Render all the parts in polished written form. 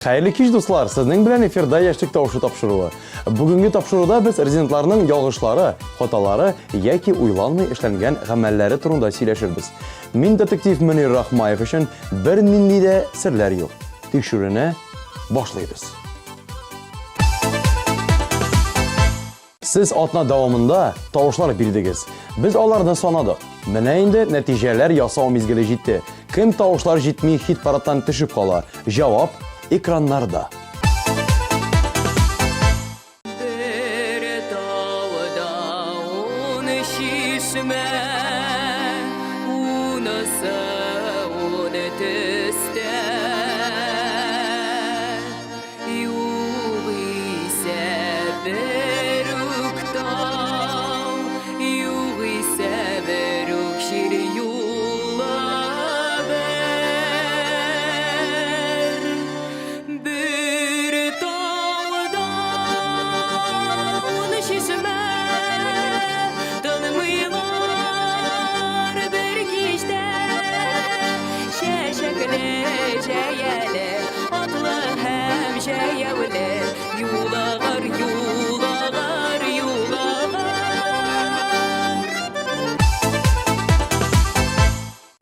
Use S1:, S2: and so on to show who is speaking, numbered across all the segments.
S1: Xayrli kech do'stlar, sizning bilan efirda yoshlik tovushi topshiruvi. Bugungi topshiruvda biz rezidentlarning yolg'ishlari, xatolari yoki o'ylanmay ishlangan amallari turida сөйләшербез. Men detektiv Munir Rahmayev uchun bir nindida sirlar yo'q. Tekshiruvni boshlaymiz. Siz atna davomida tovushlar bildingiz. Biz ularni sanadik. Mana endi natijalar yasao mezgili yetdi. Kim tovushlar yetmay hit paraddan tushib qolar? Javob ekranlarda.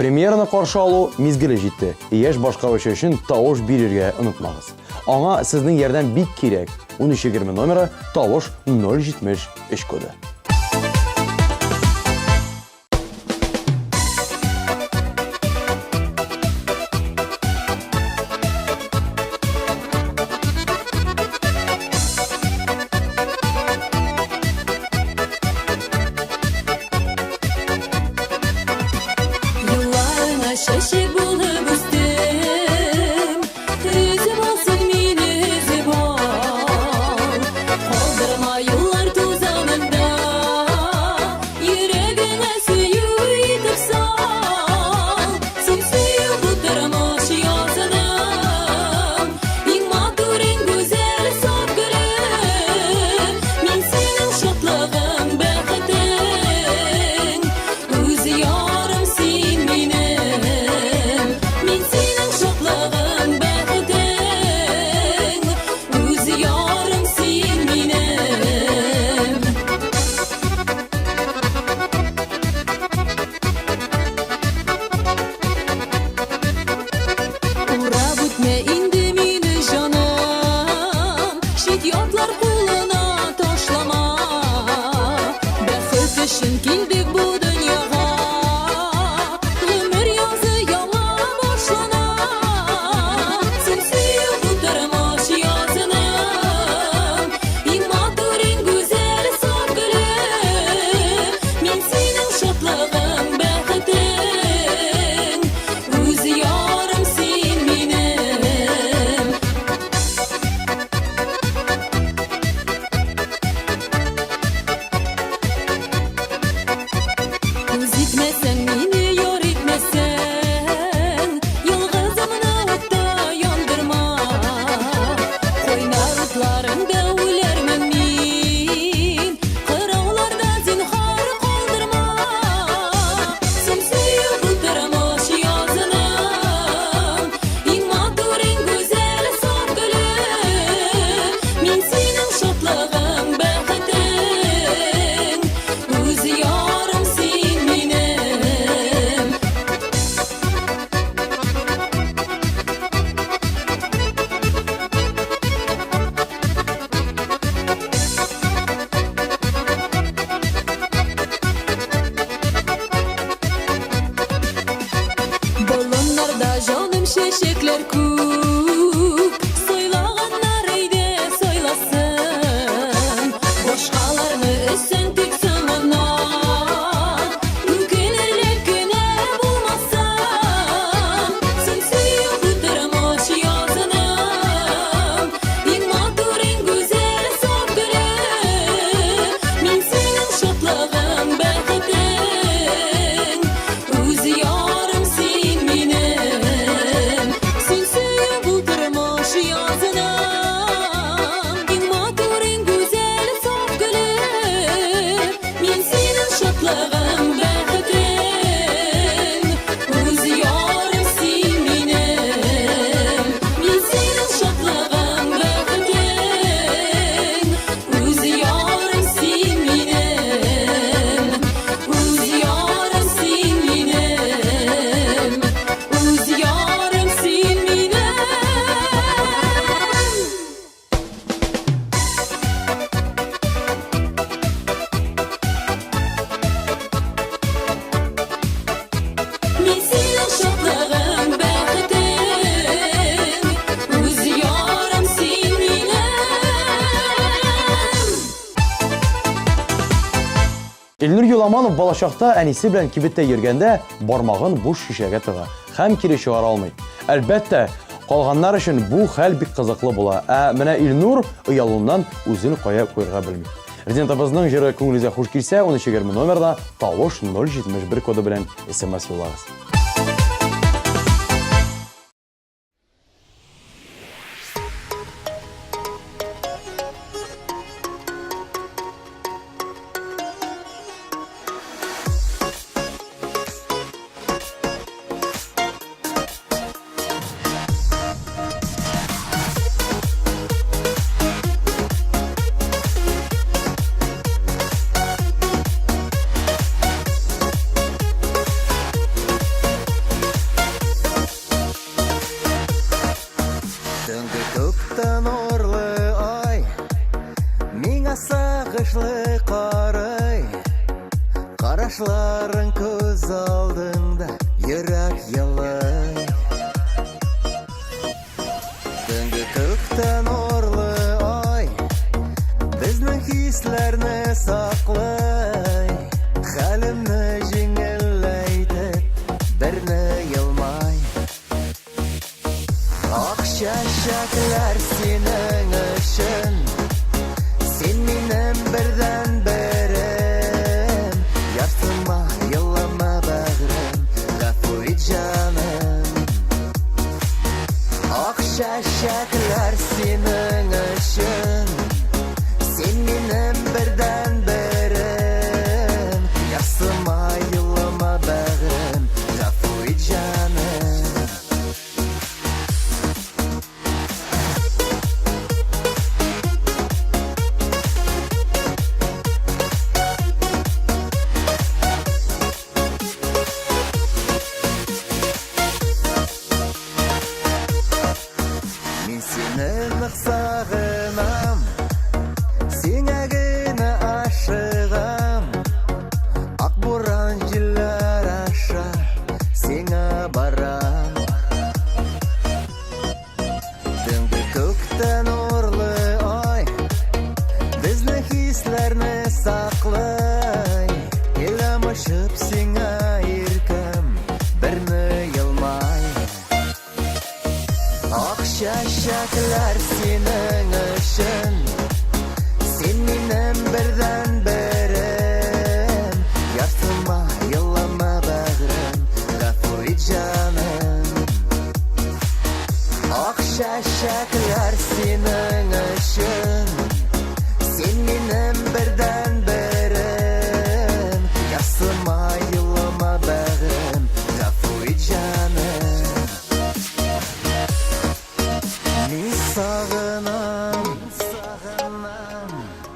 S1: Премьераны каршы алу мезгілі жетті. Еш башкаручы үшін тавыш бирергә онытмагыз. Аңа сезнең ярдәм бик кирәк. 1320 номері тавыш 073 коды.
S2: Sen
S1: Илнур Юламанов балачакта әнисе белән кибеттә йөргәндә бармагын буш шишәгә тыга һәм кире чыгара алмый. Әлбәттә, калганнар өчен бу хәл бик кызыклы була. Менә Илнур уялуыннан үзен кая куярга белми. Резидентыбызның җыры күңелегезгә хуш килсә, 1320 номерда тавыш 071 коды белән SMS юллагыз.
S2: Карашларың көз алдыңда, йөрәк ялай. Төнге күктән нурлы ай, безнең хисләрне саклай. Хәлемне җиңеләйтеп, берне елмай. Ак чәчәкләр синең өчен, син минем бердән берем. Ярсыма, еллама бәгърем, гафу ит җаным. Ак чәчәкләр синең өчен, син минем бердән берем. Ярсыма, еллама бәгърем, гафу ит җаным. Сагынам, сиңа генә ашыгам. Ак буран җилләр аша, сиңа барам. Төнге күктән нурлы ай, безнең хисләрне саклай. Илем ошып сиңа иркем, берне елмай. Ак чәчәкләр синең өчен, син минем бердән берем. Ярсыма, еллама бәгърем, гафу ит җаным. Ак чәчәкләр синең өчен, син минем бердән берем. Ярсыма, еллама бәгърем, гафу ит җаным. Сагынам,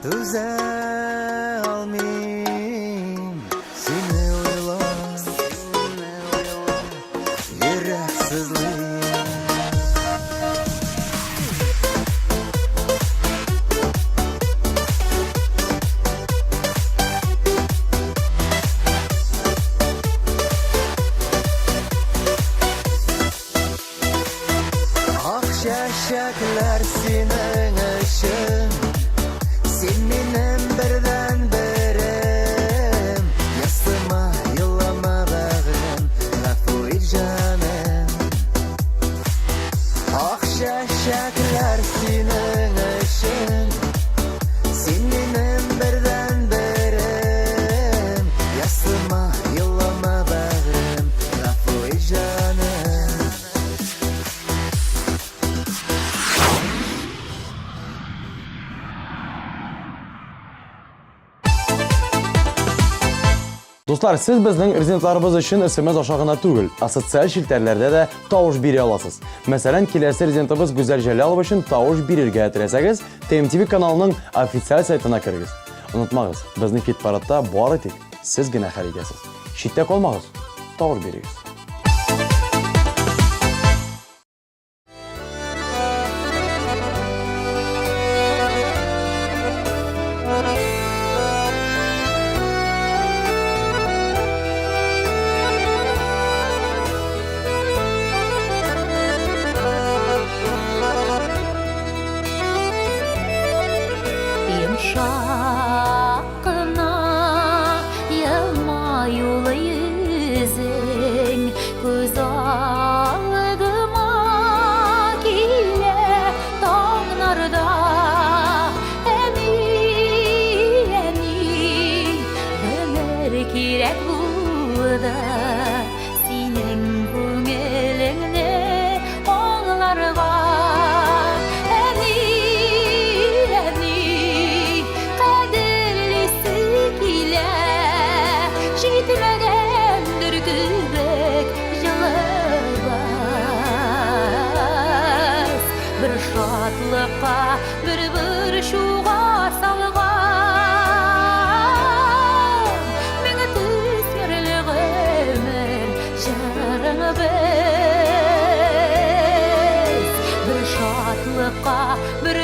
S2: түзә алмыйм, сине уйлап, йөрәк сызлый. Чәчәкләр синең өчен, син минем бердән берем. Ярсыма, еллама бәгърем, гафу ит җаным. Ак чәчәкләр синең өчен, син минем бердән берем. Ярсыма, еллама бәгърем, гафу ит җаным.
S1: Dostlar, siz bizning rezidentlарыбыз өчен SMS аша гына түгел, социаль челтәрләрдә дә тавыш бирә аласыз. Мәсәлән, киләсе резидентыбыз Гүзәл Җәлалова өчен тавыш бирергә теләсәгез, TMTV каналының официаль сайтына кирегез. Онытмагыз, безнең хит-парадта бары тик сез генә хәл итәсез. Читтә калмагыз, тавыш бирегез.
S3: кирәк булды синең күңелеңне аңларга. Әни, кадерлисе килә, җитмәгәндер күбек җылыбыз. Бер шатлыкка, бер шуга салган, миңа төсмерле гомер җырыңы без. Бер шатлыкка, бер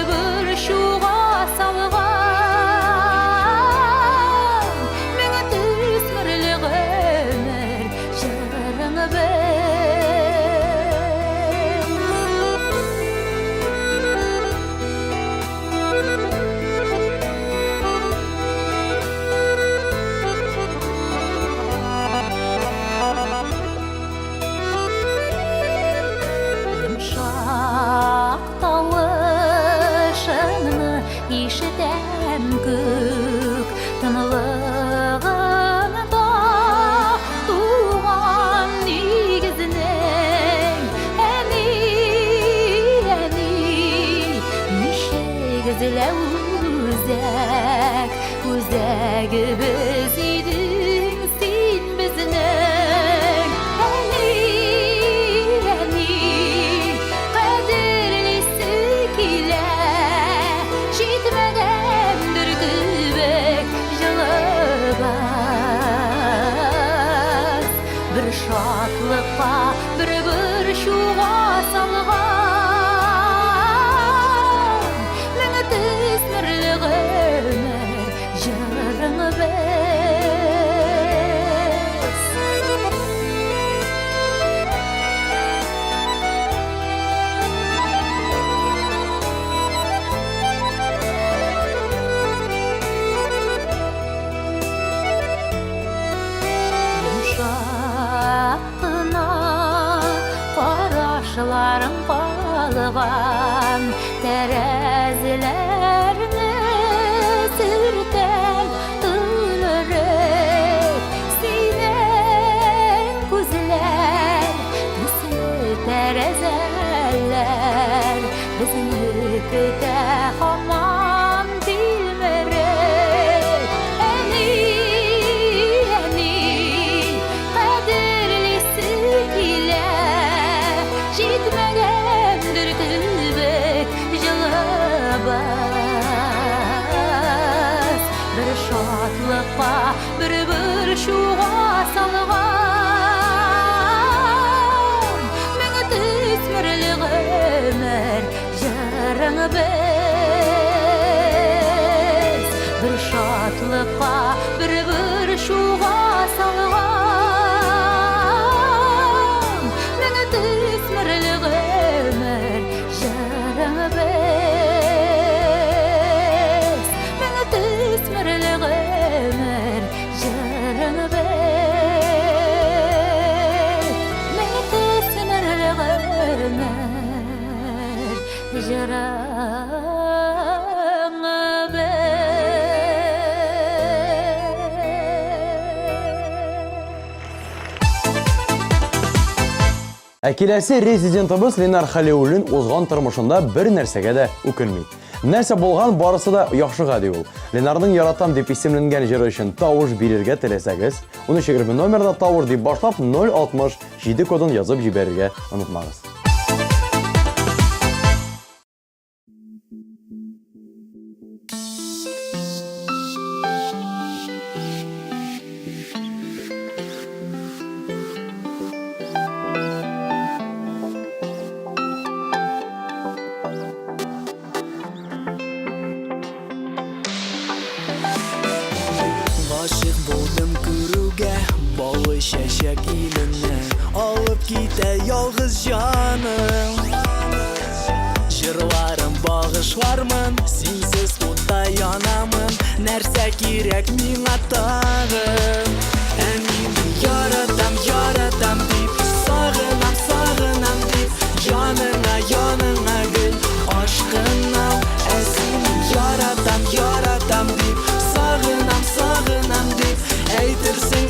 S3: шуга салган, миңа төсмерле гомер җырыңы без. Шакталышыңны ишетәм күк тынлыгында, туган нигезнең. Әни, нишек эзләү үзәк, үзәгебез идең син безнең. Әни, кадерлисе килә, җитмәгәндер күбек җылыбыз. Бер шатлыкка, бер шуга салган, миңа төсмерле гомер җырыңы без. Шакына карашларың калган, тәрәзеләрне сүртәм төнерек. Синең күзләр төсле тәрәзәләр, безне көтә һаман тилмерек. Әни, кадерлисе килә, җитмәгәндер күбек җылыбыз. Бер шатлыкка, бер шуга салган, миңа төсмерле гомер җырыңы без. Бер шатлыкка, бер шуга салган, миңа төсмерле гомер җырыңы без. Миңа төсмерле гомер җырыңы без. Миңа төсмерле гомер җырыңы без.
S1: Киләсе резидентыбыз Ленар Халиуллин узган тормышында бер нәрсәгә дә үкенми. Нәрсә булган барысы да яхшыга ди ул. Ленарның яратам дип исемленгән җыры өчен тавыш бирергә теләсәгез, 1320 номерда тавыш дип башлап 067 кодын язып җибәрергә онытмагыз.
S2: Гашык булдым күрүгә, балы чәчәк иленә, алып китә ялгыз җаным. Җырларым багышлармын, синсез утта янамын, нәрсә кирәк миңа тагын. Әни, яратам, яратам дип, сагынам, сагынам дип, яныңа, яныңа гел, ашкынам. Ә син яратам, яратам дип, сагынам, сагынам дип, әйтерсең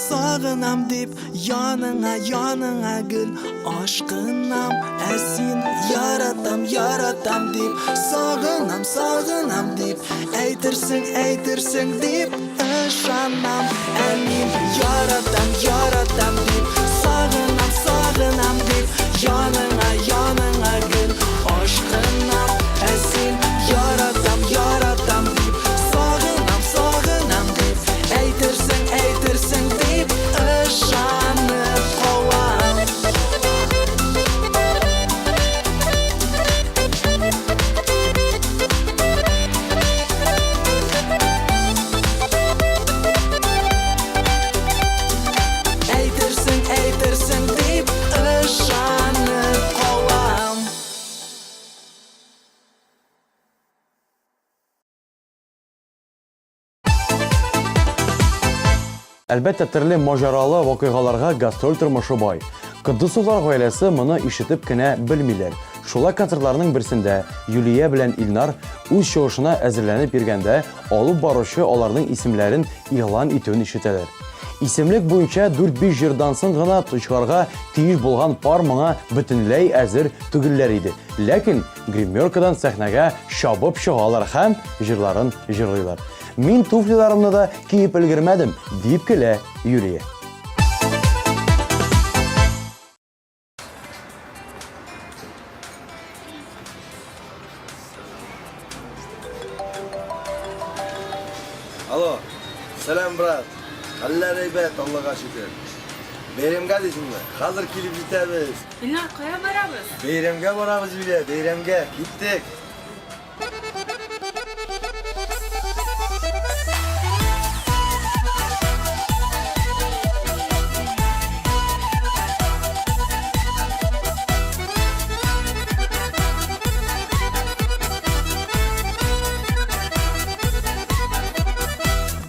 S2: сағынам деп, яныңа гүл ашқынам. Сен яратам деп, сағынам деп, әйтерсің деп ышанам. Мен яратам деп, сағынам деп, яныңа гүл ашқынам. Сен яратам деп, сағынам деп, әйтерсің деп ышанып қалам. Әйтерсің деп ышанып қалам.
S1: Әлбәттә, төрле мажаралы вакыйгаларга гастроль тормышы бай. Кыдысулар гаиләсе моны ишетеп кенә белмиләр. Шулай концертларның берсендә Юлия белән Илнар үз чыгышына әзерләнеп йөргәндә алып баручы аларның исемләрен игълан итүен ишетәләр. Исемлек буенча 4-5 җырдан соң гына чыгарга тиеш булган пар моңа бөтенләй әзер түгелләр иде. Ләкин гримеркадан сәхнәгә чабып чыгалар һәм җырларын җырлыйлар. Мин туфлиларымны да киеп өлгермәдем, дип көлә Юлия.
S4: Alo, selam брат. Hallar heybet, Allah'a şükür. Beyramga дейсіңбі? Hazır келіп жетеміз.
S5: Илнар, қая барабыз?
S4: Beyramga барабыз Юлия, beyramga. Кеттік.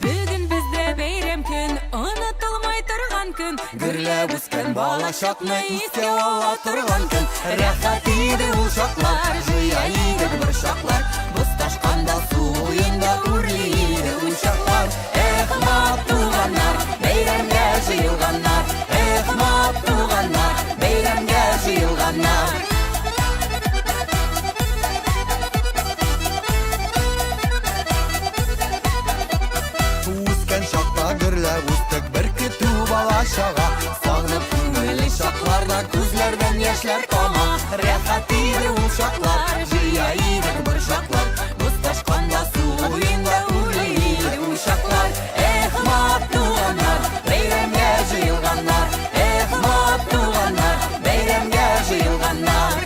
S5: Бүгін бізде бейрем күн, ұнытылмай тұрған күн.
S2: Гүрләп үскән бала чакны искә ала торган көн. Рәхәт иде ул чаклар, җыя идек бер чаклар. Боз ташканда суенда үрли иде ул чаклар. Мат туганнар, бәйрәмгә җыелганнар. Мат туганнар, бәйрәмгә җыелганнар.
S4: Үскән шақта гөрләп үстек бер көтү бала чага.
S2: Сагынып күңелле чакларда күзләрдән яшьләр тама. Рәхәт иде ул чаклар, җыя идек бер чаклар. Боз ташканда суенда үрли иде ул чаклар. Мат туганнар, бәйрәмгә җыелганнар. Мат туганнар, бәйрәмгә җыелганнар.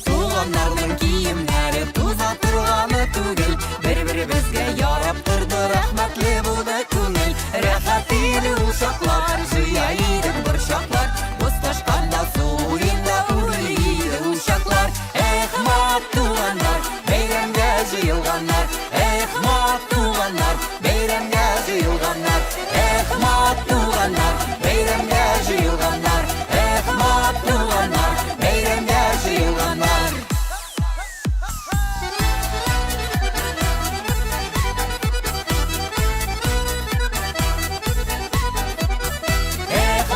S2: Туганнарның киемнәре туза торганы түгел. Бер-беребезгә ярап торды, рәхмәтле булды күңел. Рәхәт иде ул чаклар, җыя идек бер чаклар. Боз ташканда суенда үрли иде ул чаклар. Мат туганнар, бәйрәмгә җыелганнар. Мат туганнар, бәйрәмгә җыелганнар. Мат туганнар, бәйрәмгә җыелганнар. Мат туганнар, бәйрәмгә җыелганнар.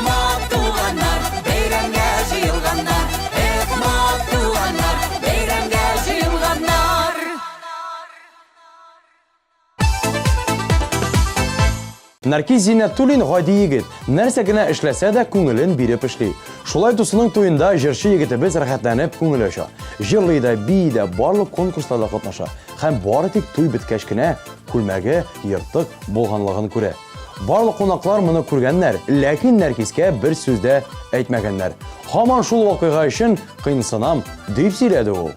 S2: Мат туганнар, бәйрәмгә җыелганнар. Мат туганнар, бәйрәмгә җыелганнар.
S1: Наркиз Зиннәтуллин гади егет. Нәрсә генә эшләсә дә күңелен биреп эшли. Шулай дусының туенда җырчы егетебез рәхәтләнеп күңел ача. Җырлый да, бии дә, барлык конкурсларда катнаша. Һәм бары тик туй беткәч кенә күлмәге ертык булганлыгын күрә. Барлык кунаклар моны күргәннәр, ләкин Нәркискә бер сүз дә әйтмәгәннәр. Һаман шул вакыйга өчен кыйнсынам дип сөйләде ул.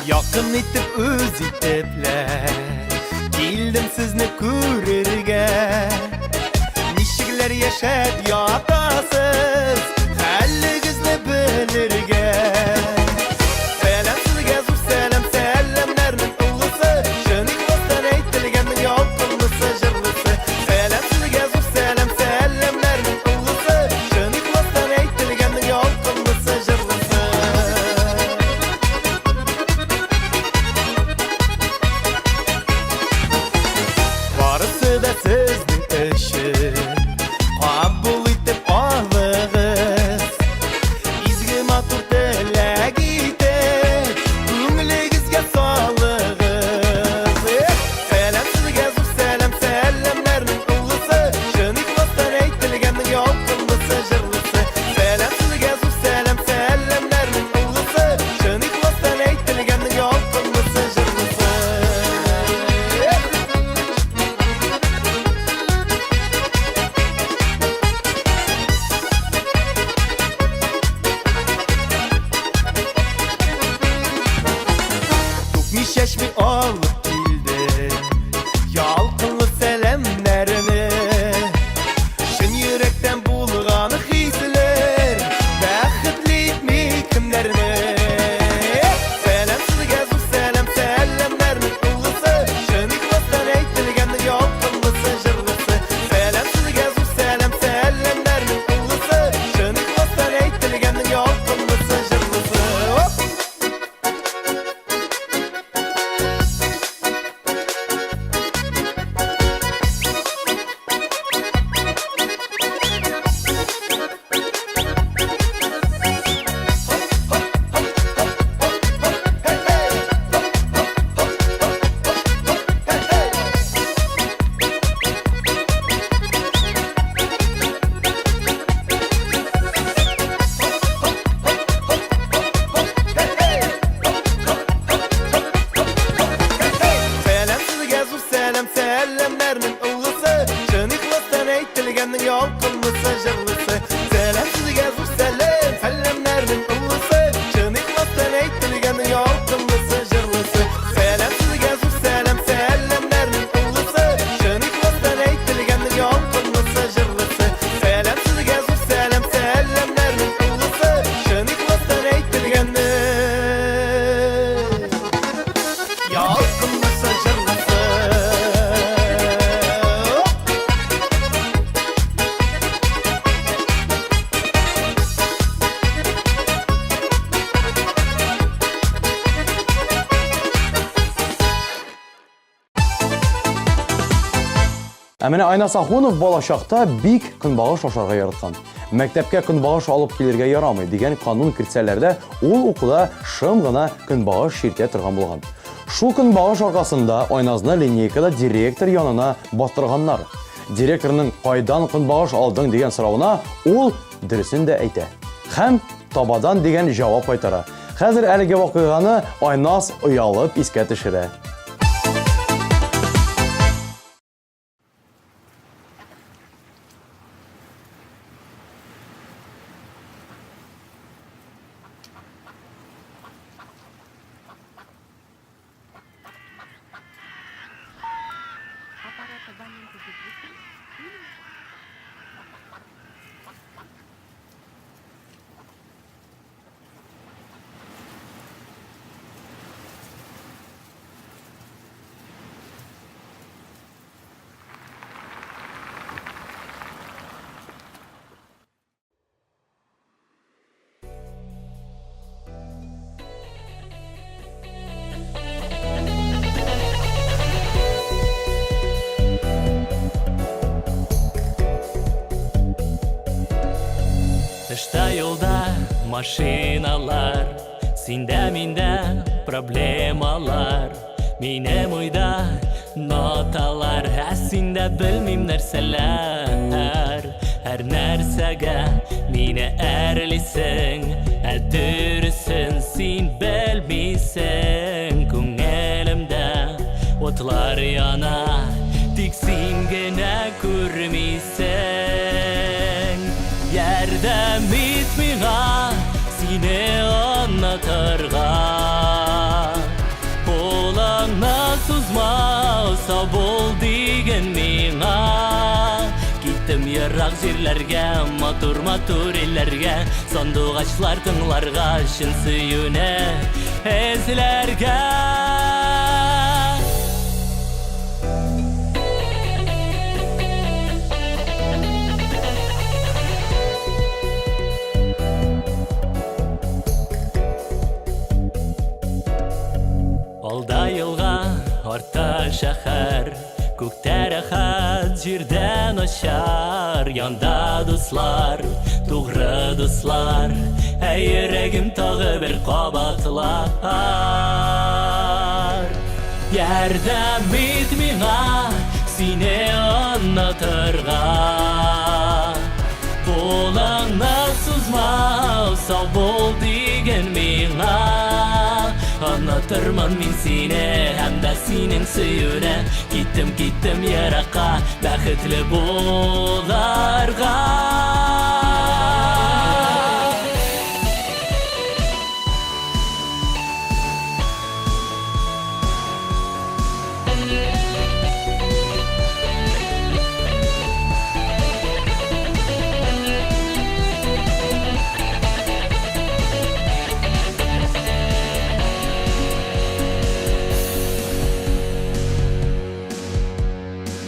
S6: Yakın itip öz itipler Kildim sizni ko'rerga Nishiklar yashab yotasız Halligizni bilirga Salam sizga zur salam salamlarning ulg'isi Shinik dostdan aytilganning yoqimlisi jirlisi Salam sizga zur salam salamlarning ulg'isi Shinik dostdan aytilganning yoqimlisi jirlisi Barısı da sizning işin Qabul etib oling'iz Izgi matur tilak etib Ko'ngligizga solig'iz Salam sizga zur salam salamlarning ulg'isi Shinik dostdan aytilganning yoqimlisi jirlisi Salam sizga zur salam salamlarning ulg'isi Shinik dostdan aytilganning yoqimlisi jirlisi Tutmuş yaşmi alıp bildi Yalqınlı selamlarını Şın yürekten bulğanı hisler Bəxtli etmi kimlerini Salam sizga zur salam salamlarning ulg'isi Shinik dostdan aytilganning yoqimlisi jirlisi Salam sizga zur salam salamlarning ulg'isi Shinik dostdan aytilganning yoqimlisi jirlisi Salam sizga zur salam salamlarning ulg'isi Shinik dostdan aytilganning yoqimlisi jirlisi Salam sizga zur salam salamlarning ulg'isi Shinik dostdan aytilganning yoqimlisi jirlisi Salam sizga zur salam salamlarning ulg'isi Shinik dostdan aytilganning yoqimlisi jirlisi Salam sizga zur salam salamlarning ulg'isi Shinik dostdan aytilganning yoqimlisi jirlisi
S1: Әміне Айнас Ахунов балашақта бик көнбагыш ашарга яраткан. Мәктәпкә көнбагыш алып килергә ярамый дигән канун кертсәләр дә, ул укуда шым гына көнбагыш ширтә торган булган. Шул көнбагыш аркасында Айназны линейкада директор янына бастырганнар. Директорның кайдан көнбагыш алдың дигән соравына ул дөресен дә әйтә. Һәм табадан дигән җавап кайтара. Хәзер әлеге вакыйганы Айнас уялып искә төшерә.
S7: Тышта юлда машиналар Синде минде проблемалар, минем уйда ноталар. Синде білмейм нәрселер, әр нәрсәгә мине әрлисең, дөресен син белмисең. Күңелемдә отлар яна, тик син генә күрмисең. Ярдәм ит миңа, сине онытырга, қолыңны сузма, сау бол диген миңа. Киттем ерак җирләргә, матур илләргә, сандугачлар тыңларга, чын сөюне эзләргә. Алда елга, артта шәһәр, күктә рәхәт, җирдә начар. Янда дуслар, тугры дуслар, йөрәгем тагы бер кабатлар. Ярдәм ит миңа, сине онытырга, қолыңны сузма, сау бол диген миңа. Онытырмын мин сине, һәм дә синең сөюне. Киттем еракка, бәхетле буларга.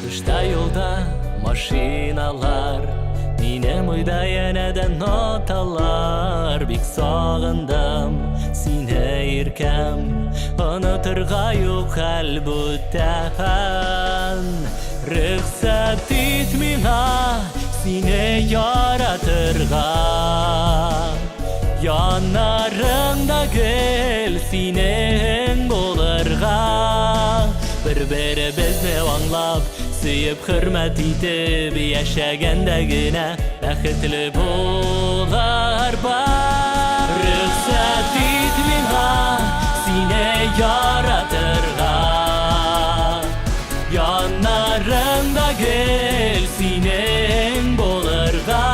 S7: Тышта юлда машиналар, минем уйда янәдән ноталар. Бик сагындым сине иркәм, онытырга юк хәл бүтән. Рөхсәт ит миңа, сине яратырга, яннарыңда гел синең булырга. Бер-беребезне аңлап, сөеп хөрмәт итеп, яшәгәндә генә бәхетле булар бар. Рөхсәт ит миңа, сине яратырга, яннарыңда гел синең булырга.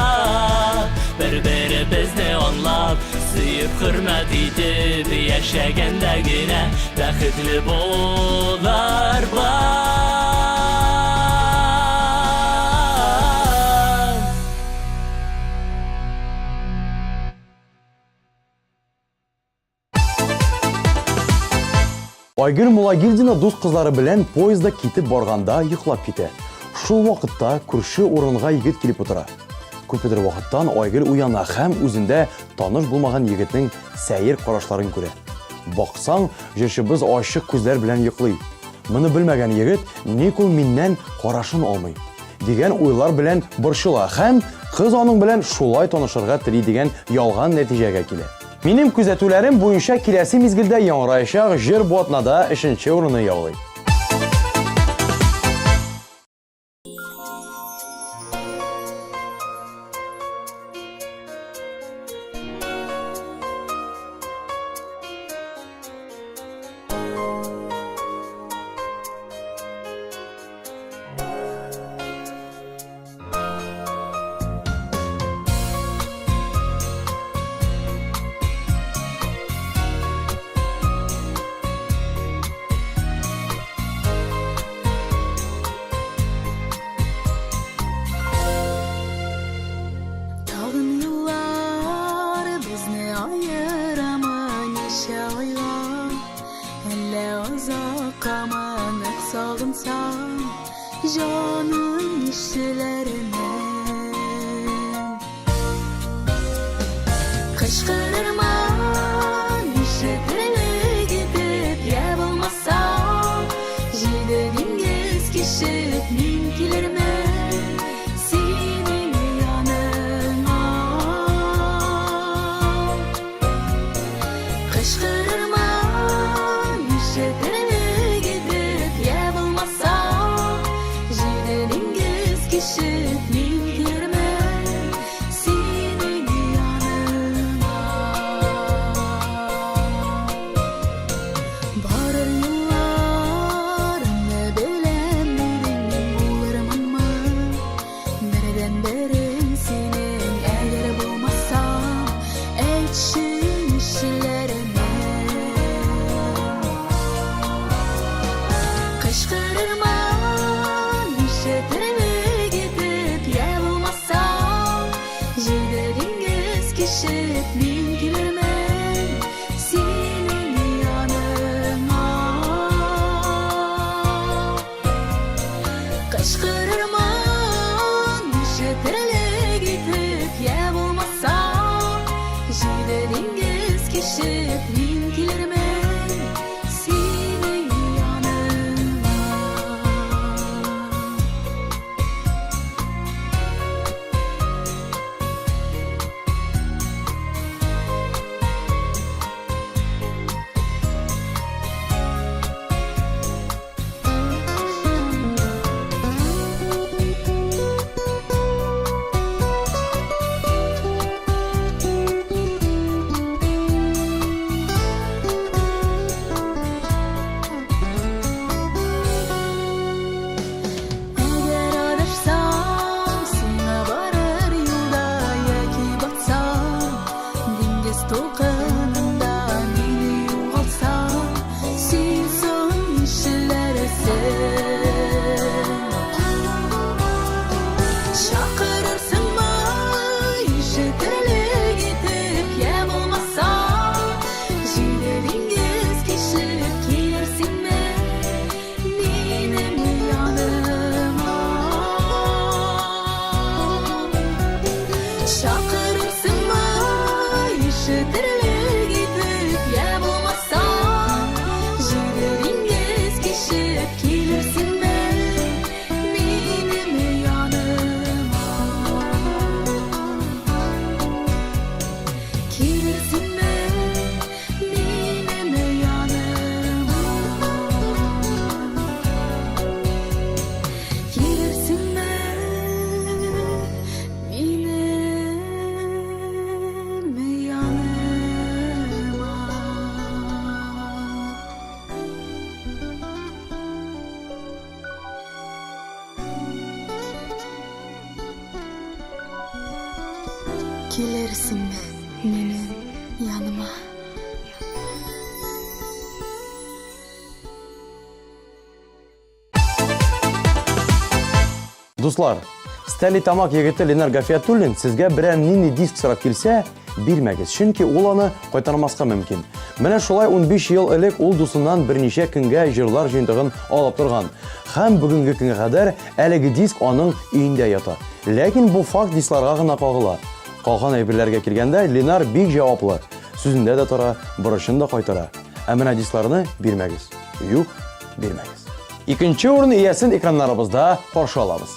S7: Бер-беребезне аңлап, сөеп хөрмәт итеп, яшәгәндә генә бәхетле булар бар.
S1: Айгөл Мулагилдина дус кызлары белән поездда китеп барганда йоклап китә. Шул вакытта күрше урынга егет килеп утыра. Күпмедер вакыттан Айгөл уяна һәм үзендә таныш булмаган егетнең сәер карашларын күрә. Баксаң, җырчыбыз ачык күзләр белән йоклый. Моны белмәгән егет ник ул миннән карашын алмый дигән уйлар белән борчыла һәм кыз аның белән шулай танышырга тели дигән ялган нәтиҗәгә килә. Минем күзәтүләрем буенча киләсе мизгелдә яңраячак җыр бу атнада 3нче урынны яулый.
S3: Canım işlerine Kışkırırman işitile gidip ya bulmasam Jidenin gezkişip minkilerime Senin yanına Kışkırırman kişip min kilermen senin yanına. Kışkırırman işitirle gitip ya bulmasa jide dengiz kişip min kilermen senin yanına. Eğer adaşsam sana varır yolda yaki batsam dengiz toqanında meni yo'qolsam sen son işlersin. Şakırırsınma işitirle gitip ya bulmasa jide dengiz kişip kelersinmi benim yanıma. Şakırırsınma işitirle gitip ya bulmasa jide dengiz kişip kelersinmi benim yanıma. Kelersinmi benim yanıma. Kelersinmi benim yanıma. Kelersinmi benim yanıma.
S1: Дуслар, Стәли тамак егете Ленар Гафиятуллин сезгә берәр нинди диск сорап килсә, бирмәгез, чөнки ул аны кайтармаска мөмкин. Менә шулай 15 ел элек ул дусыннан берничә көнгә җырлар җыентыгын алып торган. Һәм бүгенге көнгә кадәр әлеге диск аның өендә ята. Ләкин бу факт дискларга гына кагыла. Калган әйберләргә килгәндә Ленар бик җаваплы. Сүзендә дә тора, бурычын да кайтара. Ә менә дискларны бирмәгез. Юк, бирмәгез. Икенче урын иясен экраннарыбызда каршы алабыз.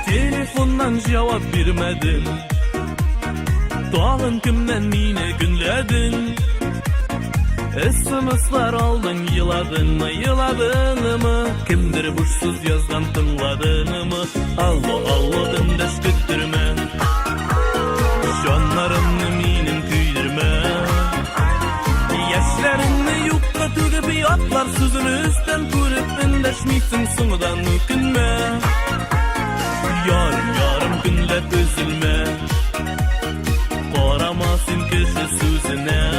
S7: Telefondan cevap vermedin, tağın kimden meni günledin. SMS'lar aldın, yıladın mı? Kimdir boşsuz yazgan tınladın mı? Allo dındaş küttürme, şanlarımı minin küydürme. Yaşlarını yukka tügüp yatlar sözünü üstten көрüp indeşmeysin sonudan mükünme. Yarım günler üzülme, Qaramasın kişi sözüne.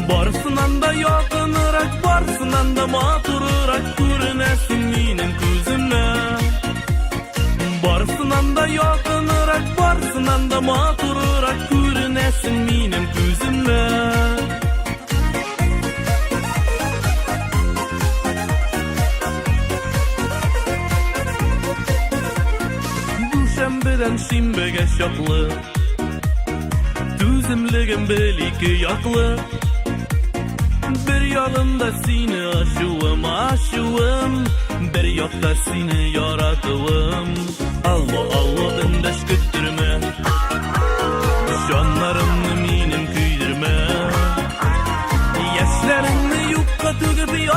S7: Barısından da yakınırak, barısından da maturarak görünesin minin gözüme. Barısından da yakınırak, barısından da maturarak görünesin minin gözüme. Düşenbeden şimbege şaklı, düzümlüğüm belki yaklı. Bir yanımda seni aşığım, bir yakta seni yaratığım. Allah dındaş küttürme, şanlarımı minin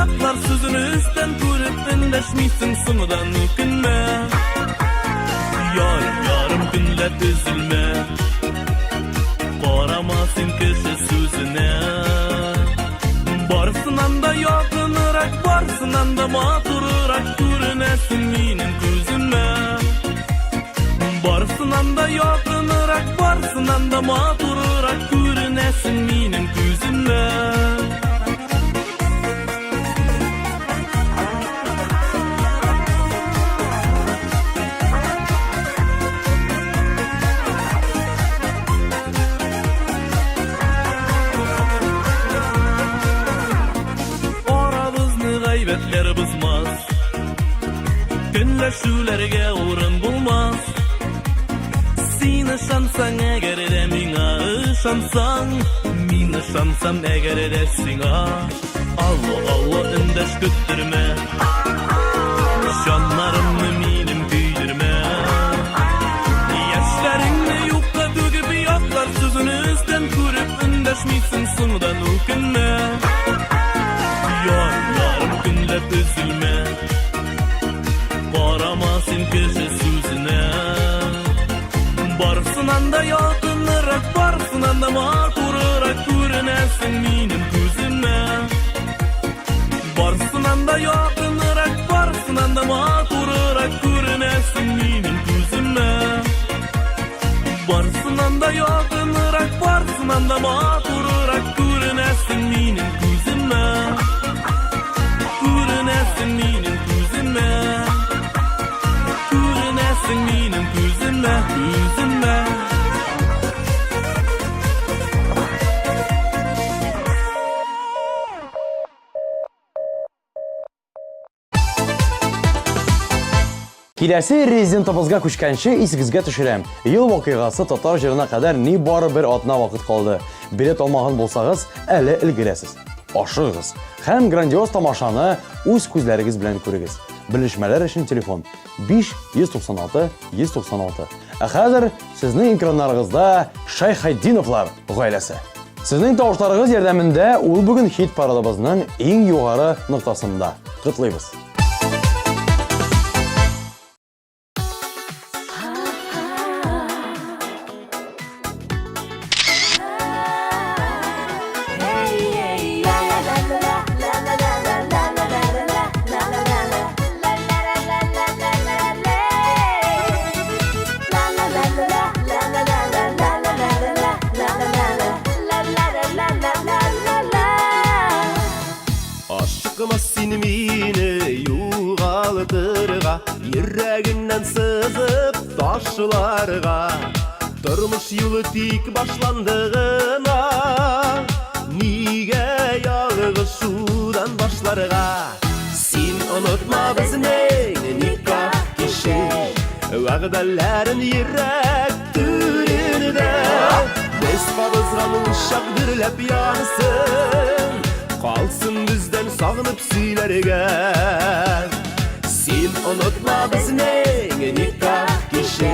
S7: atlar sözünü üstten körüp endeşmiysin soňadan ökünme. Yarım günlet üzülme. Qarama sen kişi sözüne. Barısından da yakınırak, barısından da maturırak görünesin minin gözüme. Barısından da yakınırak, barısından da maturırak görünesin minin gözüme. Gaybetler bızmaz, günleşülerge urun bulmaz. Sin ışansan eger de miňa ışansan, min ışansam eger de siňa. Allah indeş güttürme, şanlarymny minim büýdirme. Ýaşlaryňny ýokga tögüp ýatlar sözüni üstten körüp indeşmiysin soňdan ökünme. Yarım günlet üzülme. Qarama sen kişi sözüne. Barısından da yakınırak, barısından da maturırak görünesin minin gözüme. Barısından da yakınırak, barısından da maturırak görünesin minin gözüme. Barısından da yakınırak, barısından da maturırak görünesin minin gözüme. Görünesin minin gözüme. Görünesin minin gözüme, gözüme.
S1: Kilesi rezidentimizga köçkänçe isgizge düşürem. Yıl wakygası Tatar jyrına kadar ni bary bir atna wagt kaldy. Bilet almagan bolsaňyz, äle ilgilesiz. Aşygyz. Hem grandios tamaşany öz gözlerigiz bilen köregiz. Bilişmeler için telefon 5 196 196. Häzir sizning ekranlaryňyzda Şayxetdinovlar gaýlesi. Sizning tawuşlaryňyz ýerdäminde ul bugün hit paradymyzyň iň ýogary noktasynda. Gutlaýbys.
S6: Aşkıma seni mini yuğaldırga, yüreğinden sızıp taşlarga. Durmuş yolu tik başlandığına, nige yalğız şudan başlarga. Sen unutma bizning nikah kişi, vagdalarin yürek türünde. Biz babızgan uşak dürlep yansın, kalsın bizden sağınıp süýlerge. Sen unutma bizning nikah kişi,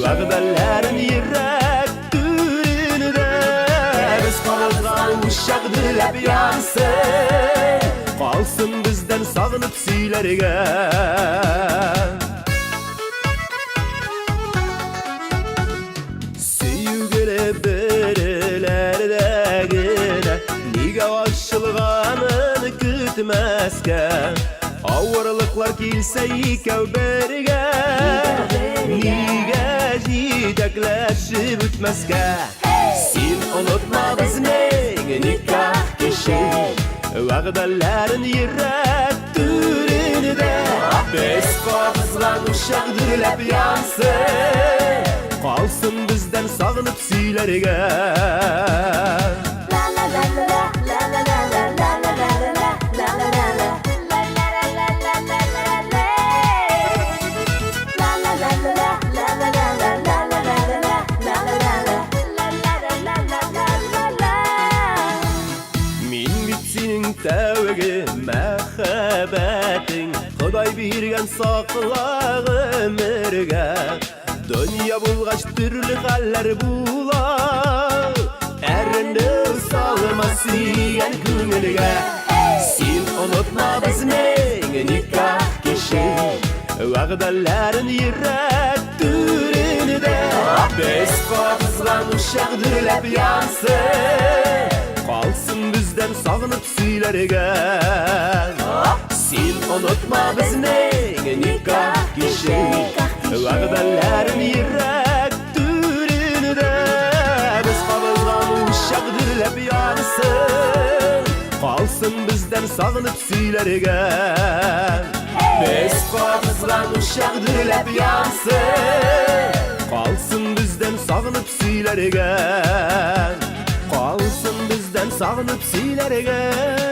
S6: vagdalarin yürek türünde. Biz babızgan uşak dürlep yansın, kalsın bizden sağınıp süýlerge. Süýgüle berilerdegine niga aşılganyn kütmeske. Awırlıklar kilse ikew berge, niga jitekleşip ütmeske. Sen unutma bizning nikah kişi, vagdalarin yürek türünde. Biz kapızgan uşak dürlep yansın, kalsın bizden sağınıp süýlerge. Min bitsin tevgi mehabetin, Huday birgen sakla ömürge. Dünya bulgaç türlü haller bular, erinde salma siyen küngülge. Sen unut bizning nikoh keshik va'dalarin yurak turinida biz qozg'an ushaq dilab yonsin qolsin bizdan sog'inib suylargan sen unutma bizning nikoh keshik va'dalarin yurak turinida biz qozg'an ushaq dilab yonsin qolsin bizdan sog'inib suylargan biz qozg'an ushaq dilab yonsin qolsin bizdan sog'inib suylargan qolsin bizdan sog'inib suylargan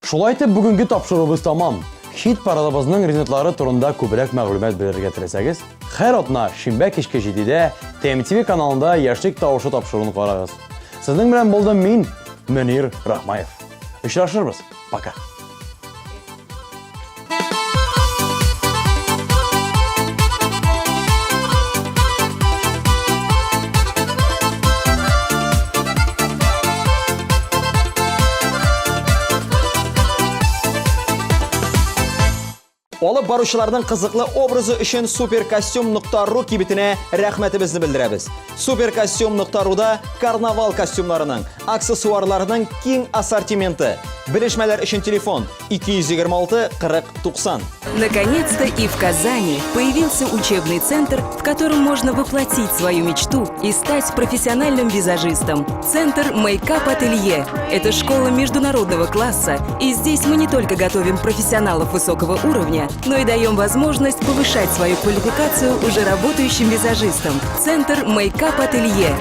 S1: Шулай итеп, бүгенге тапшыруыбыз тамам. Хит парадыбызның резидентлары турында күбрәк мәгълүмат белергә теләсәгез, һәр атна шимбә кичке 7-дә TMTV каналында Яшьлек тавышы тапшыруын карагыз. Сезнең белән булдым мин, Мөнир Рахмаев. Очрашырбыз. Пока.
S8: Олып баручыларның кызыклы образы өчен supercostume.ru кибетенә рәхмәтебезне белдерәбез. Supercostume.ru'да карнавал костюмнарының, аксессуарларының киң ассортименты. Белешмәләр өчен телефон 226 40 90.
S5: Наконец-то и в Казани появился учебный центр, в котором можно воплотить свою мечту и стать профессиональным визажистом. Центр Makeup Ателье. Это школа международного класса, и здесь мы не только готовим профессионалов высокого уровня, но и даем возможность повышать свою квалификацию уже работающим визажистам. Центр Makeup Ателье.